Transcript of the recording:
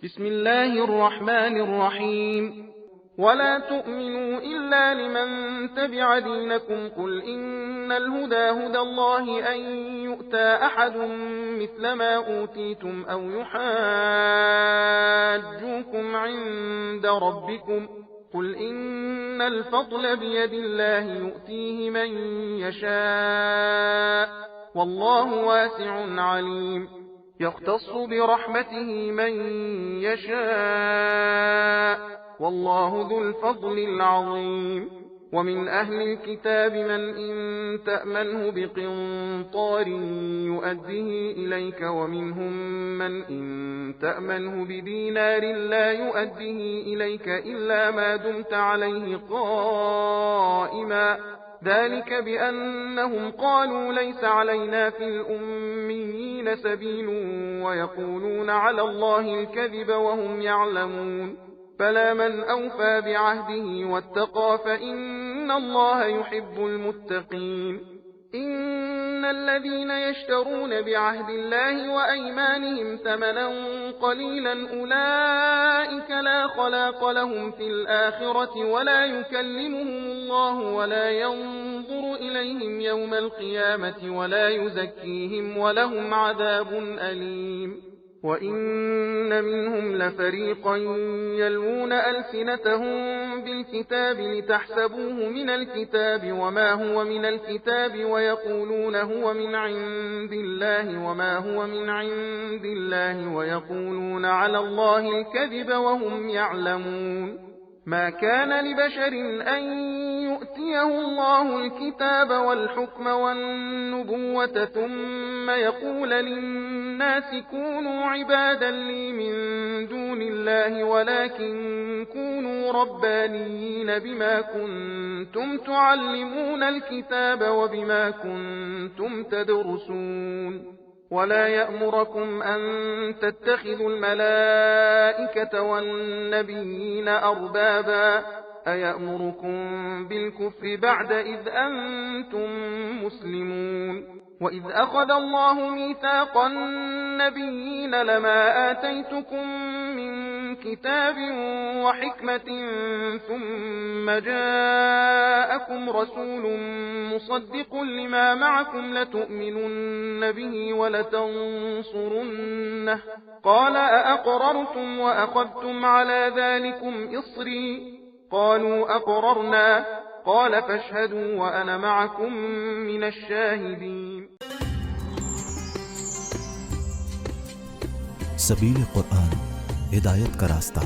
بسم الله الرحمن الرحيم. ولا تؤمنوا إلا لمن تبع دينكم قل إن الهدى هدى الله أن يؤتى أحد مثل ما أوتيتم أو يحاجوكم عند ربكم قل إن الفضل بيد الله يؤتيه من يشاء والله واسع عليم. يختص برحمته من يشاء والله ذو الفضل العظيم. ومن أهل الكتاب من إن تأمنه بقنطار يؤده إليك ومنهم من إن تأمنه بدينار لا يؤده إليك إلا ما دمت عليه قائما ذلك بأنهم قالوا ليس علينا في الأميين سبيل ويقولون على الله الكذب وهم يعلمون. فلا من أوفى بعهده واتقى فإن الله يحب المتقين. إن الذين يشترون بعهد الله وأيمانهم ثمنا قليلا أولئك لا خلاق لهم في الآخرة ولا يكلمهم الله ولا ينظر إليهم يوم القيامة ولا يزكيهم ولهم عذاب أليم. وإن منهم لفريقا يلوون ألسنتهم بالكتاب لتحسبوه من الكتاب وما هو من الكتاب ويقولون هو من عند الله وما هو من عند الله ويقولون على الله الكذب وهم يعلمون. ما كان لبشر أن يؤتيه الله الكتاب والحكم والنبوة ثم يقول للناس كونوا عبادا لي من دون الله ولكن كونوا ربانيين بما كنتم تعلمون الكتاب وبما كنتم تدرسون. ولا يأمركم أن تتخذوا الملائكة والنبيين أربابا أيأمركم بالكفر بعد إذ أنتم مسلمون. وإذ أخذ الله ميثاق النبيين لما آتيتكم من كتاب وحكمة ثم جاءكم رسول مصدق لما معكم لتؤمنن به ولتنصرنه قال أأقررتم وأخذتم على ذلكم إصري قالوا أقررنا قال فاشهدوا وأنا معكم من الشاهدين. सबील कुरान हिदायत का रास्ता।